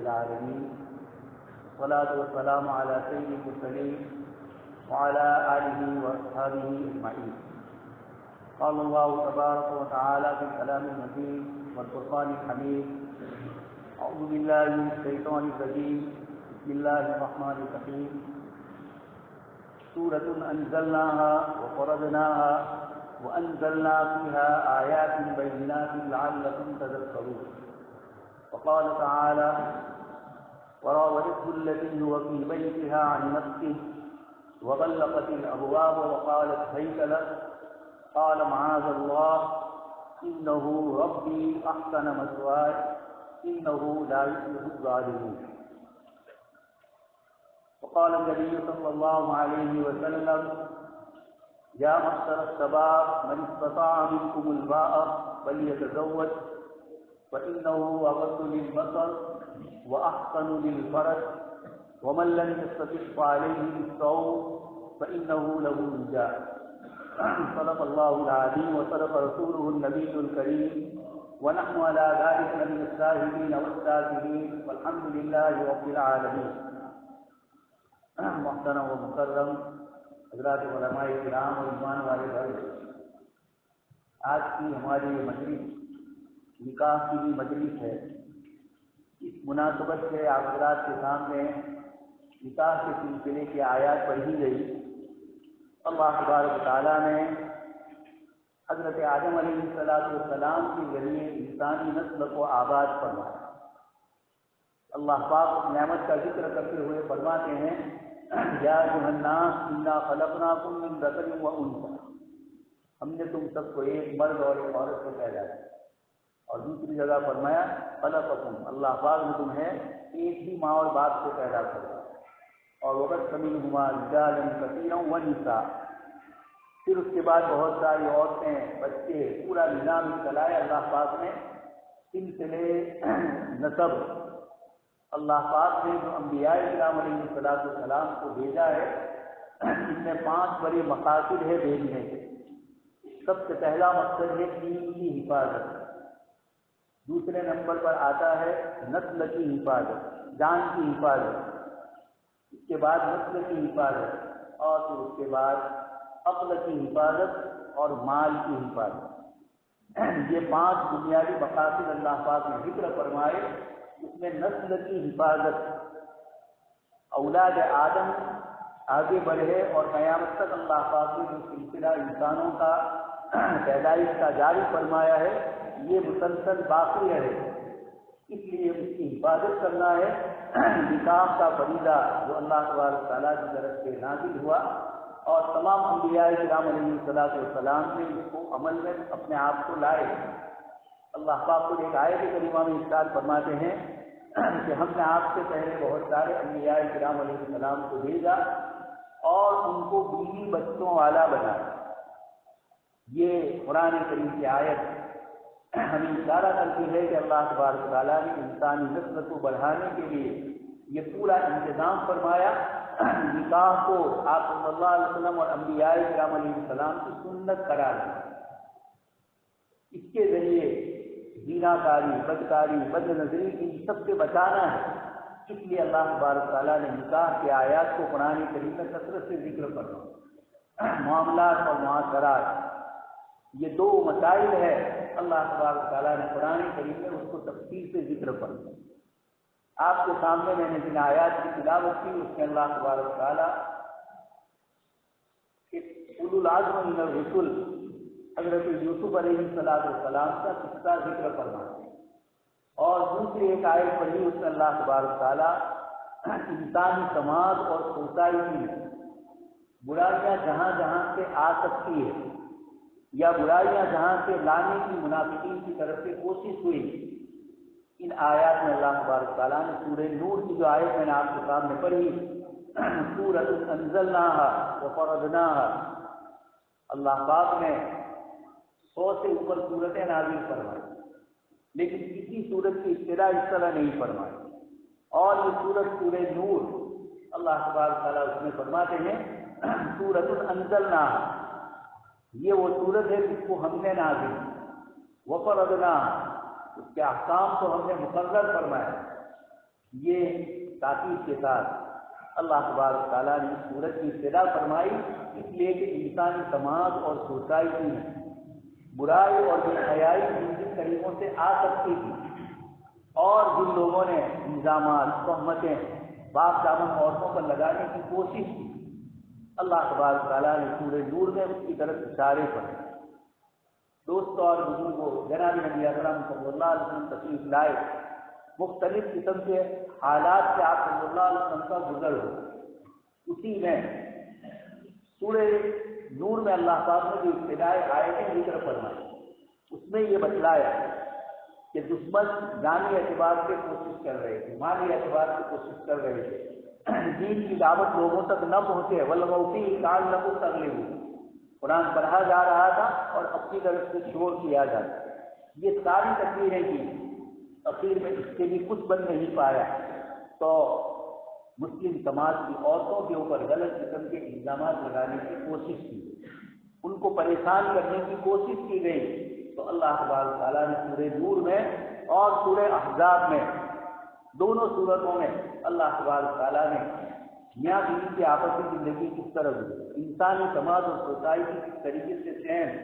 العالمين والصلاة والسلام على سيد المرسلين وعلى آله وأصحابه أجمعين. قال الله تبارك وتعالى في الكلام المجيد والفرقان الحميد: أعوذ بالله من الشيطان الرجيم، بسم الله الرحمن الرحيم. سورة أنزلناها وفرضناها وأنزلنا فيها آيات بينات لعلكم تذكرون. وقال تعالى: وراودته التي هو في بيتها عن نفسه وغلقت الأبواب وقالت هيت لك قال معاذ الله إنه ربي أحسن مثواي إنه لا يفلح الظالمون. وقال النبي صلى الله عليه وسلم: يا معشر الشباب من استطاع منكم الباءة فليتزوج فإنه أغض للبصر وأحسن للفرج ومن لم يستطع فعليه بالصوم فإنه له وجاء. صدق الله العظيم وصدق رسوله النبي الكريم ونحن على ذلك من الشاهدين والشاكرين والحمد لله رب العالمين. محترم و مکرم حضرات علماء کرام اور ایمان والے بھائی، آج کی ہماری یہ مجلس نکاح کی بھی مجلس ہے۔ اس مناسبت سے آپ حضرات کے سامنے نکاح کے سلسلے کی آیات پڑھی گئی۔ اللہ تبارک و تعالیٰ نے حضرت آدم علیہ السلام کے ذریعے انسانی نسل کو آباد فرمایا۔ اللہ پاک نعمت کا ذکر کرتے ہوئے فرماتے ہیں: یا ایھا الناس انا خلقناکم من ذکر و انثی، ہم نے تم سب کو ایک مرد اور ایک عورت سے پیدا کیا۔ اور دوسری جگہ فرمایا خلقکم، اللہ پاک نے تمہیں ایک ہی ماں اور باپ سے پیدا کیا۔ اور وبث منہما رجالا کثیرا ونساء، پھر اس کے بعد بہت ساری عورتیں، بچے، پورا نظام چلایا اللہ پاک نے۔ سلسلے نسب اللہ پاک نے جو انبیاء کرام علیہ السلام کو بھیجا ہے، اس میں 5 بڑے مقاصد ہے بھیجنے کے۔ سب سے پہلا مقصد ہے دین کی حفاظت، دوسرے نمبر پر آتا ہے نسل کی حفاظت، جان کی حفاظت، اس کے بعد نسل کی حفاظت، اور پھر اس کے بعد عقل کی حفاظت اور مال کی حفاظت۔ یہ 5 بنیادی مقاصد اللہ پاک نے ذکر فرمائے۔ اس میں نسل کی حفاظت، اولاد آدم آگے بڑھے اور قیامت تک اللہ پاک نے جو سلسلہ انسانوں کا پیدائش کا جاری فرمایا ہے، یہ مسلسل باقی رہے، اس لیے اس کی حفاظت کرنا ہے۔ نکاح کا فریضہ جو اللہ تبارک تعالیٰ کی طرف سے نازل ہوا، اور تمام انبیاء کرام علیہ السلام نے اس کو عمل میں اپنے آپ کو لائے۔ اللہ پاک کو ایک آیت کریمہ میں ارشاد فرماتے ہیں کہ ہم نے آپ سے پہلے بہت سارے انبیاء کرام علیہ السلام کو بھیجا اور ان کو بیوی بچوں والا بنایا۔ یہ قرآن کریم کی آیت ہمیں اشارہ کرتی ہے کہ اللہ تبارک تعالیٰ نے انسانی نسل کو بڑھانے کے لیے یہ پورا انتظام فرمایا۔ نکاح کو آپ صلی اللہ علیہ وسلم اور انبیاء کرام علیہ السلام کی سنت قرار دیا۔ اس کے ذریعے زنا کاری، بدکاری، بد نظری ان سب سے بچانا ہے۔ اس لیے اللہ تبارک تعالیٰ نے نکاح کے آیات کو قرآن کریم میں کثرت سے ذکر کرنا۔ معاملات اور معاشرات، یہ 2 مسائل ہے، اللہ تبارک تعالیٰ نے قرآن کریم میں اس کو تفصیل سے ذکر کرنا۔ آپ کے سامنے میں نے جن آیات کی تلاوت کی، اس میں اللہ تبارک تعالیٰ اولو العزم من الرسل حضرت یوسف علیہ السلام کا قصہ ذکر فرماتے ہیں، اور دوسری ایک آیت پڑھی، اس میں اللہ تبارک تعالیٰ انسانی سماج اور سوسائٹی میں برائیاں جہاں جہاں سے آ سکتی ہے یا برائیاں جہاں سے لانے کی منافقین کی طرف سے کوشش ہوئی، ان آیات میں اللہ تبارک تعالیٰ نے سورہ نور کی جو آیت میں نے آپ کے سامنے پڑھی، سورۃ انزلناہا وفرضناہا، اللہ پاک نے 100 سے اوپر صورتیں نازل فرمائی، لیکن کسی صورت کی ابتدا اس طرح نہیں فرمائی۔ اور یہ سورۃ سورہ نور، اللہ تبارک تعالیٰ اس میں فرماتے ہیں سورۃ انزلناہا، یہ وہ صورت ہے جس کو ہم نے نازل، وفرضناہا، اس کے احکام کو ہم نے مقرر فرمایا۔ یہ تاکید کے ساتھ اللہ تبارک و تعالیٰ نے سورت کی ابتدا فرمائی، اس لیے کہ انسانی سماج اور سوسائٹی میں برائی اور بے حیائی جن جن طریقوں سے آ سکتی تھی اور جن لوگوں نے الزامات، تہمتیں پاک دامن عورتوں پر لگانے کی کوشش کی، اللہ تبارک و تعالیٰ نے سورہ نور میں اس کی طرف اشارے پر دوستوں اور بزرگوں جناب نبی اکرم صلی اللہ علیہ وسلم تشریف لائے، مختلف قسم کے حالات سے آپ صلی اللہ علیہ وسلم کا گزر ہو۔ اسی میں سورہ نور میں اللہ پاک نے جو ابتدائی آیتیں ذکر فرمائی، اس میں یہ بتلایا کہ دشمن جانی اعتبار سے کوشش کر رہے تھے، مالی اعتبار سے کوشش کر رہے تھے، دین کی دعوت لوگوں تک نہ پہنچے، ولغوفی لعلکم تغلبون، قرآن پڑھا جا رہا تھا اور اپنی طرف سے شور کیا جاتا، یہ ساری تقریریں کی، اخیر میں اس سے بھی کچھ بن نہیں پایا تو مسلم سماج کی عورتوں کے اوپر غلط قسم کے الزامات لگانے کی کوشش کی، ان کو پریشان کرنے کی کوشش کی گئی۔ تو اللہ تبارک و تعالیٰ نے سورہ نور میں اور سورہ احزاب میں، دونوں صورتوں میں اللہ تبارک و تعالیٰ نے میاں بیوی کی آپسی زندگی کس طرح گزری، انسانی سماج اور سوسائٹی کس طریقے سے چین،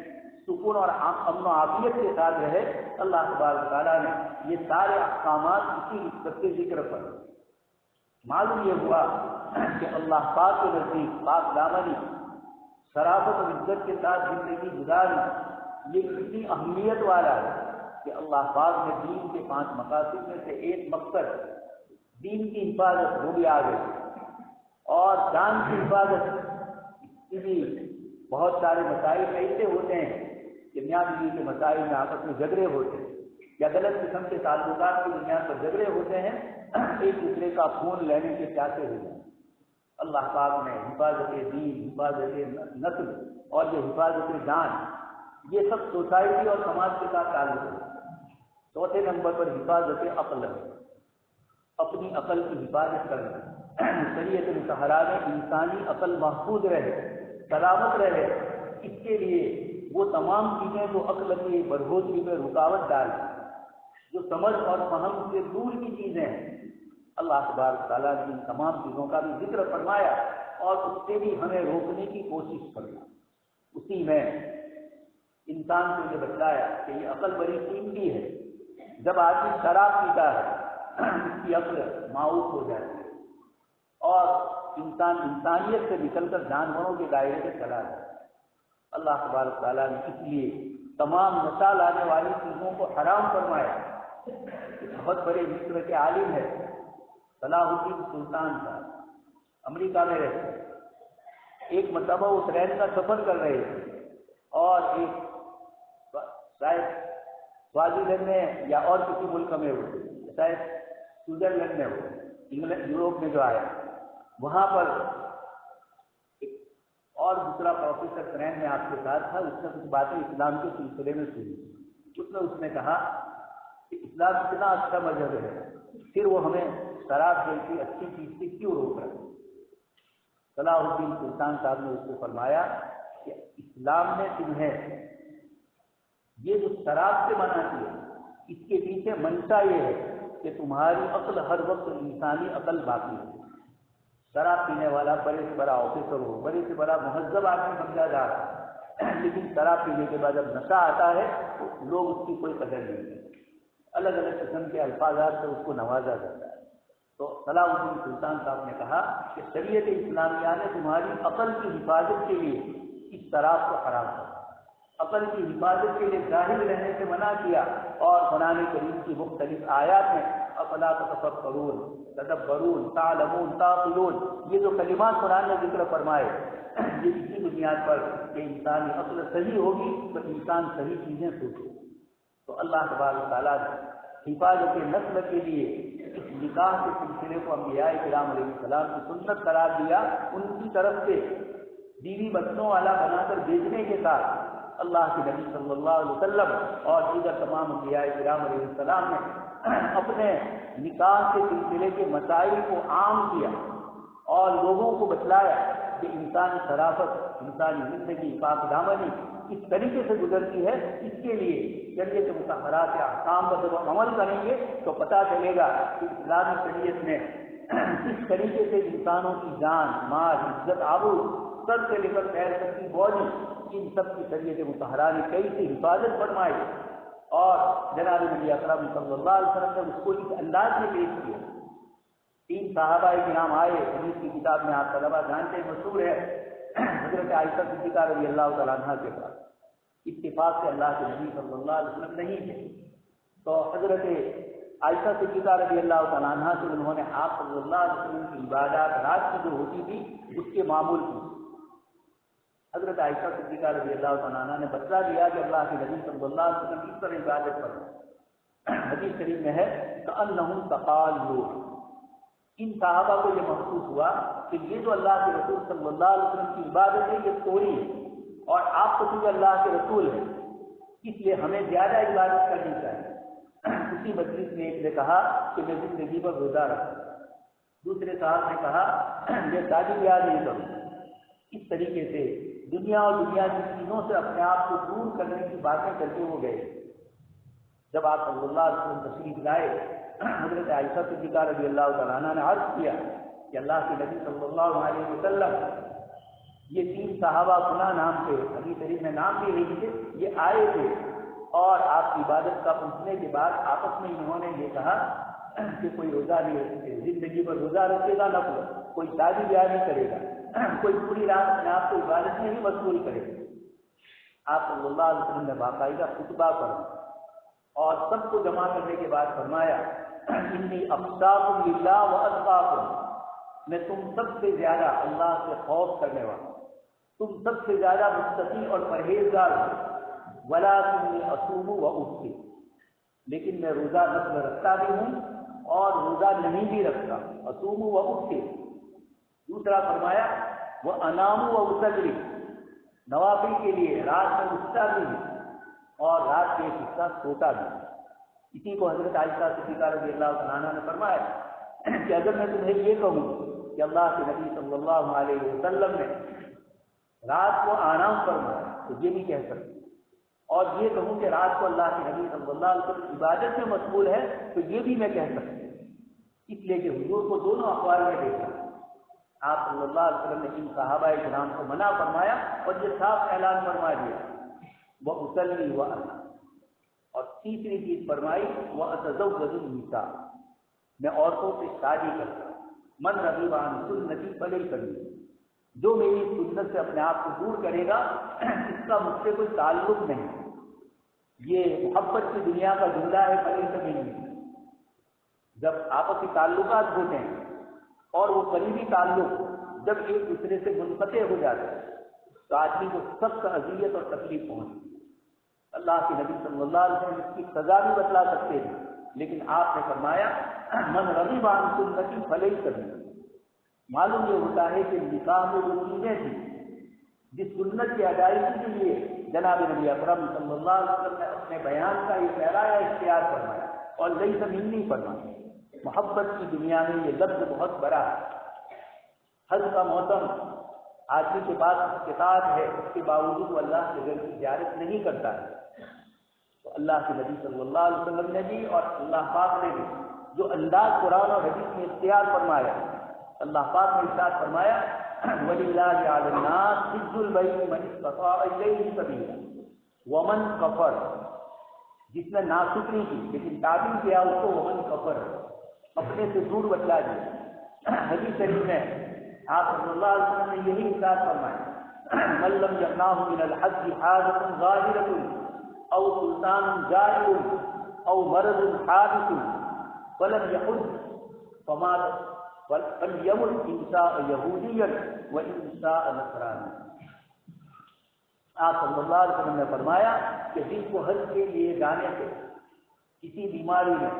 سکون اور امن و عافیت کے ساتھ رہے، اللہ تبارک و تعالیٰ نے یہ سارے احکامات اسی نسبت کے ذکر پر۔ معلوم یہ ہوا کہ اللہ پاک کے نزدیک پاک دامنی، شرافت اور عزت کے ساتھ زندگی گزارنا یہ کتنی اہمیت والا ہے کہ اللہ پاک نے دین کے 5 مقاصد میں سے ایک مقصد دین کی حفاظت وہ بھی آ گئی، اور جان کی حفاظت کی بھی بہت سارے مسائل ایسے ہوتے ہیں کہ میاں بیوی کے مسائل میں آپس میں جھگڑے ہوتے ہیں یا غلط قسم کے تعلقات کی بنیاد پر جھگڑے ہوتے ہیں، ایک دوسرے کا خون لینے کے چاہتے ہوئے اللہ پاک نے حفاظت دین، حفاظت نسل اور یہ حفاظت جان، یہ سب سوسائٹی اور سماج کے ساتھ تعلق ہے۔ چوتھے نمبر پر حفاظت عقل ہے، اپنی عقل کی حفاظت کرنا، شریعت مطہرہ میں انسانی عقل محفوظ رہے، سلامت رہے، اس کے لیے وہ تمام چیزیں جو عقل کی برہوزی میں رکاوٹ ڈالیں، جو سمجھ اور فہم سے دور کی چیزیں ہیں، اللہ تبارک تعالیٰ نے ان تمام چیزوں کا بھی ذکر فرمایا اور اس سے بھی ہمیں روکنے کی کوشش کرنا۔ اسی میں انسان کو یہ بتلایا کہ یہ عقل بڑی قیمتی ہے، جب آدمی شراب پیتا ہے اس کی عقل ماؤس ہو جاتی ہے اور انسان انسانیت سے نکل کر جانوروں کے دائرے میں چلا جاتا ہے۔ اللہ تبارک تعالیٰ نے اس لیے تمام نشہ لانے والی چیزوں کو حرام فرمایا۔ بہت بڑے مصر کے عالم ہے صلاح الدین سلطان صاحب، امریکہ میں رہتے ہیں۔ ایک مرتبہ وہ ٹرین کا سفر کر رہے تھے اور ایک شاید سوازی لینڈ میں یا اور کسی ملک میں ہو، شاید سوئٹزرلینڈ میں ہو، انگلینڈ یوروپ میں جو آیا، وہاں پر ایک اور دوسرا پروفیسر ٹرین میں آپ کے ساتھ تھا، اس نے کچھ باتیں اسلام کے سلسلے میں سنی۔ اس نے کہا کہ اسلام اتنا اچھا مذہب ہے، پھر وہ ہمیں شراب جیسی اچھی چیز سے کیوں روک رہا ہے؟ صلاح الدین سلطان صاحب نے اس کو فرمایا کہ اسلام نے تمہیں یہ جو شراب سے منع کیا، اس کے پیچھے منشا یہ ہے کہ تمہاری عقل ہر وقت انسانی عقل باقی ہے۔ شراب پینے والا بڑے سے بڑا آفیسر ہو، بڑے سے بڑا مہذب آدمی سمجھا جا رہا ہے، لیکن شراب پینے کے بعد جب نشہ آتا ہے تو لوگ اس کی کوئی قدر نہیں کرتے، الگ الگ قسم کے الفاظات سے اس کو نوازا جاتا ہے۔ تو صلاح الدین سلطان صاحب نے کہا کہ شریعت اسلامیہ نے تمہاری عقل کی حفاظت کے لیے اس شراب کو حرام کیا، عقل کی حفاظت کے لیے ظاہر رہنے سے منع کیا، اور قرآن کریم کی مختلف آیات میں افلا تتفکرون، تدبرون، تعلمون، تعقلون، یہ جو کلمات قرآن نے ذکر فرمائے، یہ اسی بنیاد پر کہ انسانی عقل صحیح ہوگی تو انسان صحیح چیزیں سوچے۔ تو اللہ تبارک تعالیٰ نے حفاظت نسل کے لیے اس نکاح کے سلسلے کو انبیاء کرام علیہ السلام کی سنت قرار دیا، ان کی طرف سے بیوی بچوں والا بنا کر بھیجنے کے ساتھ اللہ کے نبی صلی اللہ علیہ وسلم اور دیگر تمام انبیاء کرام علیہ السلام نے اپنے نکاح کے سلسلے کے مسائل کو عام کیا اور لوگوں کو بتلایا، کہ انسانی شرافت، انسانی زندگی پاک دامنی اس طریقے سے گزرتی ہے، اس کے لیے شریعت مطہرات احکام پر جب عمل کریں گے تو پتہ چلے گا کہ اسلامی شریعت نے کس طریقے سے انسانوں کی جان، مال، عزت، آبرو سب سے لے کر پیر تک کی باڈی، ان سب کی شریعت مطہرہ نے کیسے حفاظت فرمائی، اور جناب نبی اکرم صلی اللہ علیہ وسلم نے اس کو اس انداز میں پیش کیا۔ 3 صحابہ کرام آئے، حدیث کی کتاب میں آپ طلبہ جانتے ہیں، مشہور ہے، حضرت عائشہ صدیقہ رضی اللہ تعالیٰ عنہ کے پاس اتفاق سے اللہ کے نبی صلی اللہ علیہ وسلم نہیں تھے، تو حضرت عائشہ صدیقہ رضی اللہ تعالیٰ عنہ سے انہوں نے آپ صلی اللہ علیہ وسلم کی عبادات رات کی جو ہوتی تھی اس کے معمول کی۔ حضرت عائشہ صدیقہ رضی اللہ تعالیٰ عنہ نے بتلا دیا کہ اللہ کے نبی صلی اللہ علیہ وسلم اس طرح عبادت پر حدیث شریف میں ہے کأنہم تقالوا، ان صحابہ کو یہ محسوس ہوا کہ یہ جو اللہ کے رسول صلی اللہ علیہ وسلم کی عبادت ہے یہ توڑی ہے، اور آپ تو چونکہ اللہ کے رسول ہیں اس لیے ہمیں زیادہ عبادت کرنی چاہیے۔ اسی مجلس میں ایک نے کہا کہ میں زندگی پر روزہ رکھوں، دوسرے صاحب نے کہا میں شادی بیاہ نہیں کروں۔ اس طریقے سے دنیا اور دنیا کی چیزوں سے اپنے آپ کو دور کرنے کی باتیں کرتے ہوئے گئے۔ جب آپ صلی اللہ علیہ وسلم تشریف لائے، حضرت عائشہ صدیقہ رضی اللہ تعالیٰ عنہ نے عرض کیا کہ اللہ کے نبی صلی اللہ علیہ وسلم یہ 3 صحابہ فلاں نام سے، حدیث شریف میں نام بھی نہیں تھے، یہ آئے تھے، اور آپ کی عبادت کا پوچھنے کے بعد آپس میں انہوں نے یہ کہا کہ کوئی روزہ نہیں رکھے، زندگی پر روزہ رکھے گا نہ کوئی شادی بیاہ نہیں کرے گا، کوئی پوری رات اپنے آپ کو عبادت میں ہی مشغول کرے گا۔ آپ صلی اللہ علیہ وسلم نے باقاعدہ خطبہ پڑھا اور سب کو جمع کرنے کے بعد فرمایا انی اخشاکم للہ واتقاکم، میں تم سب سے زیادہ اللہ سے خوف کرنے والا، تم سب سے زیادہ متقی اور پرہیزگار ہوں، ولکنی اصوم وافطر، لیکن میں روزہ نفل رکھتا بھی ہوں اور روزہ نہیں بھی رکھتا، اصوم وافطر۔ دوسرا فرمایا وانام واصلی، نوافل کے لیے رات میں اٹھتا بھی ہوں اور رات کے ایک حصہ سوتا بھی۔ اسی کو حضرت عائشہ صدیقہ رضی اللہ عنہ نے فرمایا کہ اگر میں تمہیں یہ کہوں کہ اللہ کے نبی صلی اللہ علیہ وسلم نے رات کو آرام فرمایا تو یہ بھی کہہ سکتے، اور یہ کہوں کہ رات کو اللہ کے نبی صلی اللہ علیہ وسلم عبادت میں مشغول ہے تو یہ بھی میں کہہ سکتی، اس لیے کہ حضور کو دونوں اقوال میں دیکھا۔ آپ صلی اللہ علیہ وسلم نے ان صحابہ کرام کو منع فرمایا اور یہ صاف اعلان فرما دیا وَأُصَلِّي وَأَنَامُ، اور تیسری چیز فرمائی وَأَتَزَوَّجُ النِّسَاءَ، میں عورتوں سے شادی کرتا ہوں، من رغب عن سنتی فلیس منی، جو میری سنت سے اپنے آپ کو دور کرے گا اس کا مجھ سے کوئی تعلق نہیں۔ یہ محبت کی دنیا کا جملہ ہے فلیس منی۔ جب آپسی تعلقات ہوتے ہیں اور وہ قریبی تعلق جب ایک دوسرے سے منقطع ہو جاتے ہیں تو آدمی کو سخت اذیت اور تکلیف پہنچتی ہے۔ اللہ کے نبی صلی اللہ علیہ وسلم اس کی سزا بھی بتلا سکتے ہیں، لیکن آپ نے فرمایا من رغب عن سنتی فلیس منی۔ معلوم یہ ہوتا ہے کہ نکاح میں جو چیزیں تھیں جس سنت کی ادائیگی کے لیے جناب نبی اکرم صلی اللہ علیہ وسلم نے اپنے بیان کا یہ پیرایا اختیار فرمایا اور لئی زمین نہیں فرمایا۔ محبت کی دنیا میں یہ لفظ بہت بڑا ہے۔ حج کا موسم آدمی کے پاس استطاعت ہے، اس کے باوجود وہ اللہ کے گھر کی زیارت نہیں کرتا ہے، تو اللہ کے نبی صلی اللہ علیہ وسلم نے بھی اور اللہ پاک نے بھی جو انداز قرآن اور حدیث میں اختیار فرمایا، اللہ پاک نے ارشاد فرمایا وَلِلَّهِ عَلَى النَّاسِ حِجُّ الْبَيْتِ مَنِ اسْتَطَاعَ إِلَيْهِ سَبِيلًا وَمَنْ كَفَرَ، جس نے ناشکری کی لیکن تعبیر کیا اس کو ومن کفر، اپنے سے دور بتلا دیا۔ حدیث شریف میں آپ صلی اللہ علیہ وسلم نے یہی ارشاد فرمایا من لم يمنعه من الحج حاجة ظاهرة او سلطان جائر او مرض حادث فلم يحج فليمت ان شاء يهوديا وان شاء نصرانيا۔ آپ صلی اللہ علیہ وسلم نے فرمایا کہ جن کو حج کے لیے جانے سے کسی بیماری میں،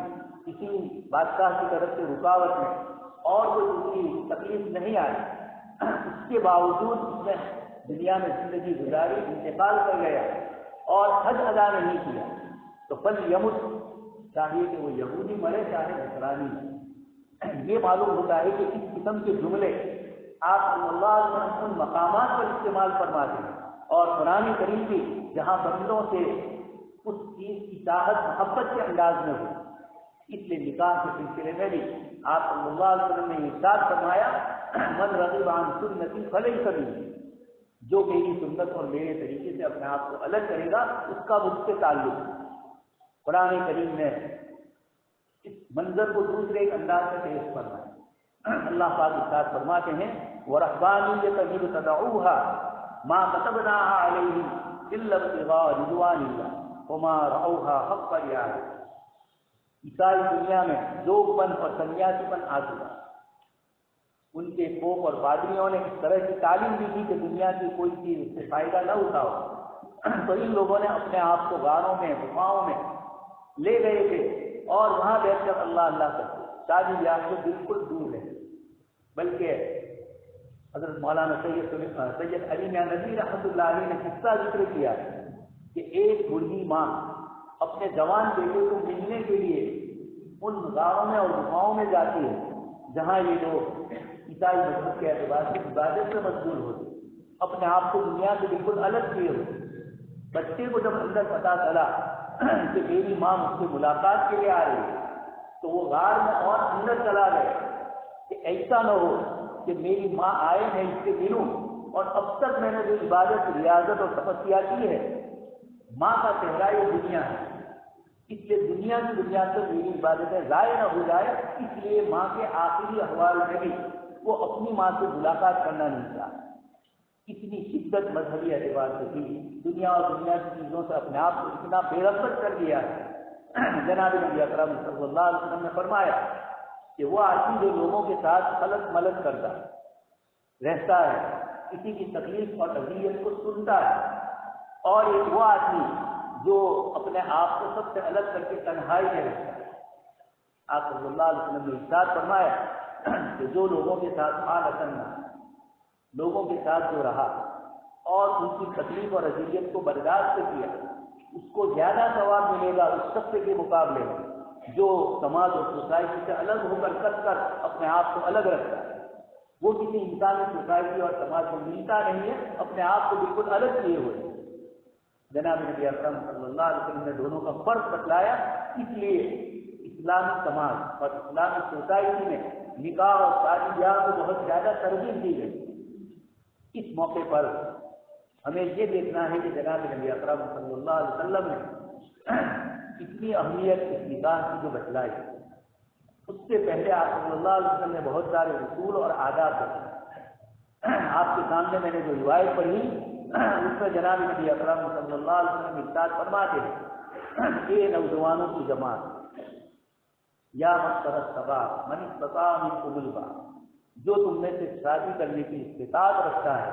کسی بادشاہ کی طرف سے رکاوٹ میں اور کوئی اس کی تکلیف نہیں آئی، اس کے باوجود اس نے دنیا میں زندگی گزاری، انتقال کر گیا اور حج ادا نہیں کیا تو فلیمت، چاہیے کہ وہ یہودی مرے چاہے نصرانی۔ یہ معلوم ہوتا ہے کہ اس قسم کے جملے آپ صلی اللہ علیہ وسلم ان مقامات پر استعمال فرماتے ہیں، اور قرآن کریم بھی جہاں بندوں سے اس چیز کی چاہت محبت کے انداز میں ہو، اس لیے نکاح کے سلسلے میں بھی آپ صلی اللہ علیہ وسلم نے ارشاد فرمایا من رغب عن سنتی فلیس منی، جو میری سنت اور میرے طریقے سے اپنے آپ کو الگ کرے گا اس کا مجھ سے تعلق ہے۔ قرآن کریم نے اس منظر کو دوسرے ایک انداز سے پیش فرمایا۔ اللہ پاک ارشاد فرماتے ہیں وَرَهْبَانِيَّةً ابْتَدَعُوهَا مَا كَتَبْنَاهَا عَلَيْهِمْ إِلَّا ابْتِغَاءَ رِضْوَانِ اللَّهِ وَمَا رَعَوْهَا حَقَّ رِعَایَتِهَا۔ عیسائی دنیا میں ذوقپن اور سنیاسی پن آ چکا، ان کے پوپ اور پادریوں نے اس طرح کی تعلیم دی تھی کہ دنیا کی کوئی چیز اس سے فائدہ نہ اٹھاؤ، تو ان لوگوں نے اپنے آپ کو غاروں میں غفاؤں میں لے گئے تھے اور وہاں بیٹھ کر اللہ اللہ کرتے، شادی بیاہ سے بالکل دور رہے۔ بلکہ حضرت مولانا سید علی میاں ندوی رحمۃ اللہ علیہ نے قصہ ذکر کیا کہ ایک بوڑھی ماں اپنے جوان بیٹے کو ملنے کے لیے ان غاروں میں اور غفاؤں میں جاتی ہے جہاں یہ لوگ عیسائی مذہب کے اعتبار سے عبادت سے مشغول ہوتے، اپنے آپ کو دنیا سے بالکل الگ کیے ہوتے۔ بچے کو جب اندر پتہ چلا کہ میری ماں مجھ سے ملاقات کے لیے آ رہی ہے تو وہ غار میں اور اندر چلا گئے کہ ایسا نہ ہو کہ میری ماں آئے میں اس سے ملوں اور اب تک میں نے جو عبادت ریاضت اور تپسیا کی ہے، ماں کا چہرہ یہ دنیا ہے، اس لیے دنیا کی بنیاد پر میری عبادتیں ضائع نہ ہو جائے، اس لیے ماں کے آخری احوال میں بھی وہ اپنی ماں سے ملاقات کرنا نہیں چاہتا۔ اتنی شدت مذہبی اعتبار سے تھی، دنیا اور دنیا کی چیزوں سے اپنے آپ کو اتنا بے رغبت کر دیا ہے۔ جناب نبی اکرم صلی اللہ علیہ وسلم نے فرمایا کہ وہ آدمی جو لوگوں کے ساتھ خلط ملط کرتا رہتا ہے، کسی کی تکلیف اور اذیت کو سنتا ہے، اور ایک وہ آدمی جو اپنے آپ کو سب سے الگ کر کے تنہائی میں رہتا ہے۔ آپ صلی اللہ علیہ وسلم نے ارشاد فرمایا کہ جو لوگوں کے ساتھ لوگوں کے ساتھ جو رہا اور ان کی تکلیف اور اذیت کو برداشت کیا، اس کو زیادہ ثواب ملے گا اس شخص کے مقابلے میں جو سماج اور سوسائٹی سے الگ ہو کر کر اپنے آپ کو الگ رکھتا ہے۔ وہ کسی انسانی سوسائٹی اور سماج کو ملتا نہیں ہے، اپنے آپ کو بالکل الگ کیے ہوئے۔ جناب نبی اکرم صلی اللہ علیہ وسلم نے دونوں کا فرق بتلایا، اس لیے اسلامی سماج اور اسلامی سوسائٹی میں نکاح اور شادی بیاہ کو بہت زیادہ ترغیب دی گئی۔ اس موقع پر ہمیں یہ دیکھنا ہے کہ جناب نبی اکرم صلی اللہ علیہ وسلم نے اتنی اہمیت اس نکاح کی جو بتلائی، اس سے پہلے آپ صلی اللہ علیہ وسلم نے بہت سارے اصول اور آداب بتائے۔ آپ کے سامنے میں نے جو روایت پڑھی اس میں جناب نبی اکرم صلی اللہ علیہ وسلم ارشاد فرماتے ہیں اے نوجوانوں کی جماعت، یا مقصر الشباب من استطاع منکم الباء، جو تم میں سے شادی کرنے کی استطاعت رکھتا ہے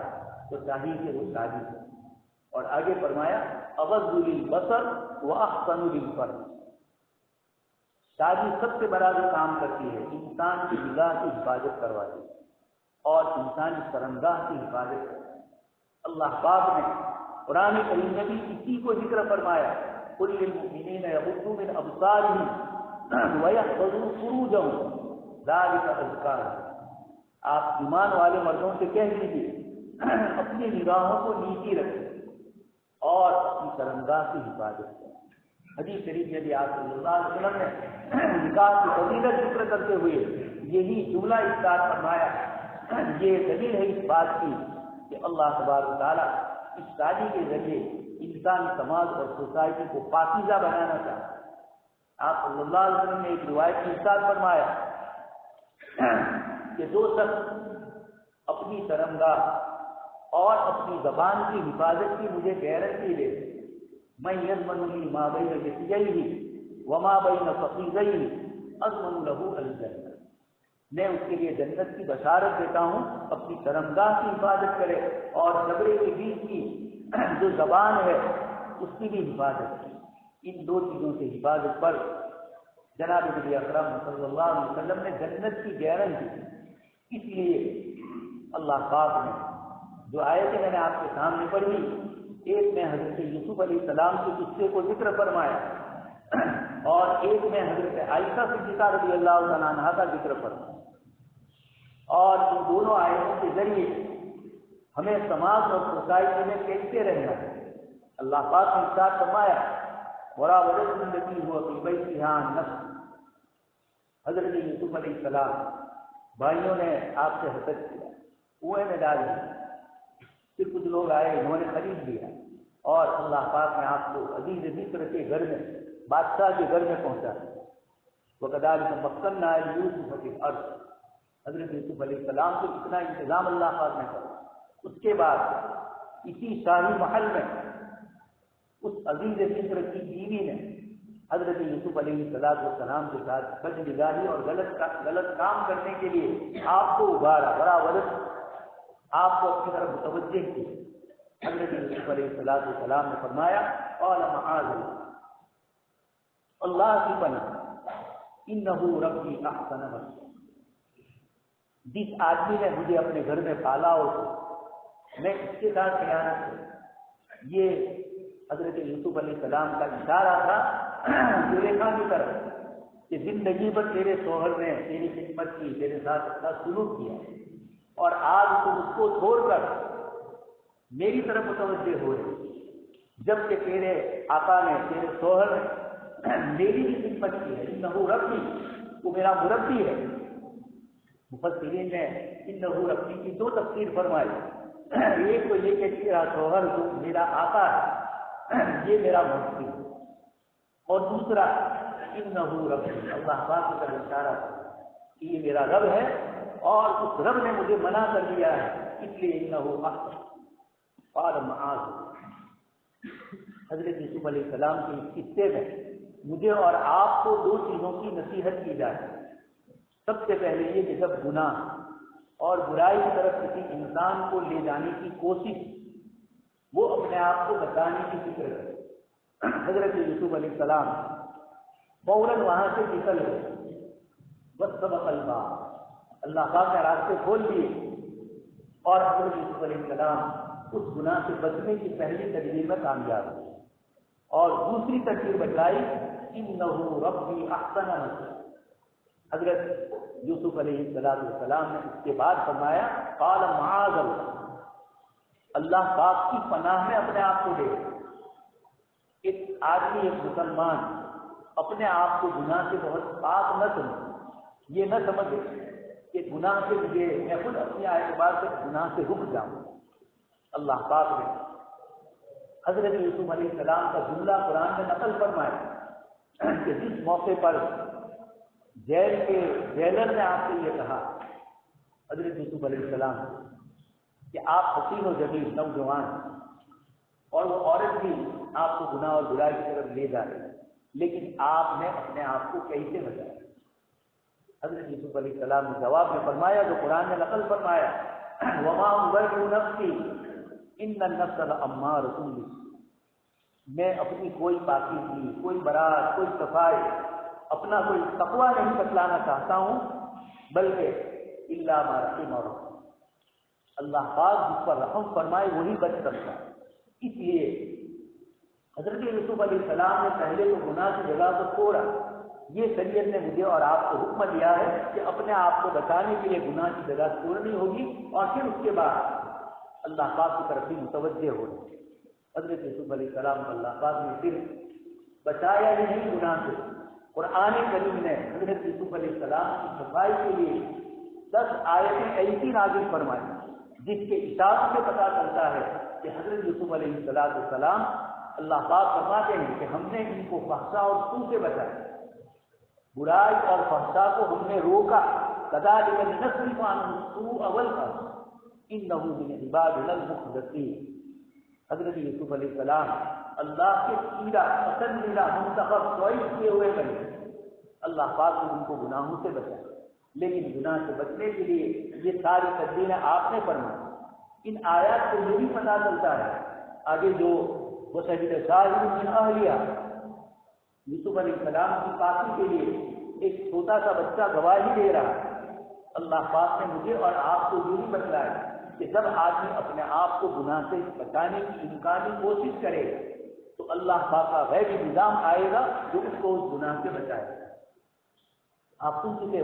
تو چاہیے کہ وہ شادی کرے۔ اور آگے فرمایا اغض للبصر واحسن للفرج، شادی سب سے بڑا جو کام کرتی ہے انسان کی نگاہ کی حفاظت کرواتی ہے اور انسانی شرمگاہ کی حفاظت کرتی ہے۔ اللہ پاک نے قرآن کریم میں بھی اسی کو ذکر فرمایا قل للمؤمنین یغضوا من ابصارهم ویحفظوا فروجهم ذلک ازکیٰ لہم، آپ ایمان والے مردوں سے کہہ دیجیے اپنی نگاہوں کو نیچی رکھیں اور اپنی شرمگاہ کی حفاظت کریں۔ حدیث شریف میں بھی آپ صلی اللہ علیہ وسلم نے نکاح کی فضیلت ذکر کرتے ہوئے یہی جملہ ارشاد فرمایا۔ یہ دلیل ہے اس بات کی کہ اللہ تبارک و تعالیٰ اس شادی کے ذریعے انسانی سماج اور سوسائٹی کو پاکیزہ بنانا چاہتا ہے۔ آپ صلی اللہ علیہ وسلم نے ایک روایت میں ارشاد فرمایا کہ جو شخص اپنی شرمگاہ اور اپنی زبان کی حفاظت کی مجھے گارنٹی دے میں یضمن لی ما بین لحییہ وما بین فخذیہ اضمن لہ الجنہ، میں اس کے لیے جنت کی بشارت دیتا ہوں، اپنی شرمگاہ کی حفاظت کرے اور جبڑے کے بیچ کی جو زبان ہے اس کی بھی حفاظت کرے۔ ان دو چیزوں سے حفاظت پر جناب نبی اکرم صلی اللہ علیہ وسلم نے جنت کی گارنٹی دی۔ اس لیے اللہ پاک نے جو آیتیں میں نے آپ کے سامنے پڑھی، ایک میں حضرت یوسف علیہ السلام کے قصے کو ذکر فرمایا اور ایک میں حضرت عائشہ صدیقہ رضی اللہ عنہا کا ذکر فرمایا، اور ان دونوں آیتوں کے ذریعے ہمیں سماج اور سوسائٹی میں کیسے رہنا ہے۔ اللہ پاک نے ارشاد فرمایا وراودته التي هو في بيتها عن نفسه، حضرت یوسف علیہ السلام بھائیوں نے آپ سے حسد کیا، کنویں میں ڈال دیا، پھر کچھ لوگ آئے انہوں نے خرید لیا اور اللہ پاک نے آپ کو عزیز مصر کے گھر میں، بادشاہ کے گھر میں پہنچا۔ وَكَذَلِكَ مَكَّنَّا لِيُوسُفَ فِي الْأَرْضِ، حضرت یوسف علیہ السلام کو اتنا انتظام اللہ پاک نے کرا۔ اس کے بعد اسی شاہی محل میں اس عزیز مصر کی بیوی نے حضرت یوسف علیہ السلام کے ساتھ بدنگاہی اور غلط کام کرنے کے لیے آپ کو ابھارا، وراودت، آپ کو اپنی طرف متوجہ کی۔ حضرت یوسف علیہ السلام نے فرمایا قال معاذ اللہ کی پناہ، انہ ربی احسن مثوایا، جس آدمی نے مجھے اپنے گھر میں پالا ہو میں اس کے ساتھ خیانت کروں۔ یہ حضرت یوسف علیہ السلام کا اشارہ تھا زلیخا کی طرف کہ زندگی پر تیرے شوہر نے تیری خدمت کی، تیرے ساتھ اچھا سلوک کیا، اور آج تم اس کو چھوڑ کر میری طرف متوجہ ہو رہے، جب کہ تیرے آقا نے، تیرے شوہر نے میری بھی خدمت کی ہے۔ انہ ربی، وہ میرا مربی ہے۔ مفسرین نے انہ ربی کی دو تفسیر فرمائی، ایک تو یہ کہ تیرا شوہر جو میرا آقا ہے یہ میرا مربی ہے، اور دوسرا انہ ربی، اللہ پاک کی طرف اشارہ کہ یہ میرا رب ہے اور اس رب نے مجھے منع کر دیا ہے، اس لیے انہ احسن قال معاذ۔ حضرت یوسف علیہ السلام کے اس قصے میں مجھے اور آپ کو دو چیزوں کی نصیحت کی جائے۔ سب سے پہلے یہ کہ جب گناہ اور برائی کی طرف کسی انسان کو لے جانے کی کوشش، وہ اپنے آپ کو بچانے کی فکر کرے۔ حضرت یوسف علیہ السلام فوراً وہاں سے نکل گئے، واستبق الباب، اللہ پاک نے راستے کھول دیے، اور حضرت یوسف علیہ السلام اس گناہ سے بچنے کی پہلی تدبیر میں کامیاب ہوئے، اور دوسری تدبیر بتائی انہ ربی احسن مثوایا۔ حضرت یوسف علیہ السلام نے اس کے بعد فرمایا قال معاذ اللہ پاک کی پناہ میں اپنے آپ کو دے۔ ایک آدمی، ایک مسلمان اپنے آپ کو گناہ سے بہت پاک نہ سمجھے، یہ نہ سمجھے کہ گناہ سے مجھے، میں خود اپنی اعتبار سے گناہ سے رک جاؤں۔ اللہ پاک نے حضرت یوسف علیہ السلام کا جملہ قرآن میں نقل فرمایا کہ جس موقع پر جیل کے جیلر نے آپ سے یہ کہا حضرت یوسف علیہ السلام کہ آپ حسین و جمیل نوجوان، اور وہ عورت بھی آپ کو گناہ اور برائی کی طرف لے جا رہی، لیکن آپ نے اپنے آپ کو کیسے بچایا؟ حضرت یوسف علیہ السلام نے جواب میں فرمایا جو قرآن نے نقل فرمایا وما ابرئ نفسی ان النفس لامارۃ بالسوء، میں اپنی کوئی پاکیزگی، کوئی برات، کوئی صفائی، اپنا کوئی تقویٰ نہیں بتلانا چاہتا ہوں، بلکہ الا ما رحم ربی، اللہ پاک جس پر رحم فرمائے وہی بچ سکتا ہے۔ اس لیے حضرت یوسف علیہ السلام نے پہلے تو گناہ کی جگہ کو چھوڑا۔ یہ شریعت نے مجھے اور آپ کو حکم دیا ہے کہ اپنے آپ کو بچانے کے لیے گناہ کی جگہ چھوڑنی ہوگی، اور پھر اس کے بعد اللہ پاک کی طرف بھی متوجہ ہونا۔ حضرت یوسف علیہ السلام کو اللہ پاک نے پھر بچایا ہی نہیں گناہ سے۔ قرآن کریم نے حضرت یوسف علیہ السلام کی صفائی کے لیے 10 آیتیں ایسی نازل فرمائی جس کے اشاروں سے پتہ چلتا ہے کہ حضرت یوسف علیہ السلام اللہ پاک فرماتے ہیں کہ ہم نے ان کو فحشا اور سوء سے بچایا، برائی اور فحشا کو ہم نے روکا، كذلك لنصرف عنه السوء والفحشاء انه من عبادنا المخلصين۔ حضرت یوسف علیہ السلام اللہ کے سیدھا پسندیدہ منتخب چوائس کیے ہوئے بنے، اللہ پاک نے ان کو گناہوں سے بچایا، لیکن گناہ سے بچنے کے لیے یہ ساری تدبیریں آپ نے فرمائی۔ ان آیات سے یہ بھی پتہ چلتا ہے آگے جو وشہد شاہد من اہلیہ، یوسف علیہ السلام کی پاکی کے لیے ایک چھوٹا سا بچہ گواہی دے رہا ہے۔ اللہ پاک نے مجھے اور آپ کو یہ بھی بتلایا کہ جب آدمی اپنے آپ کو گناہ سے بچانے کی امکانی کوشش کرے تو اللہ پاک کا غیبی نظام آئے گا جو اس کو اس گناہ سے بچائے گا۔ آپ سن چکے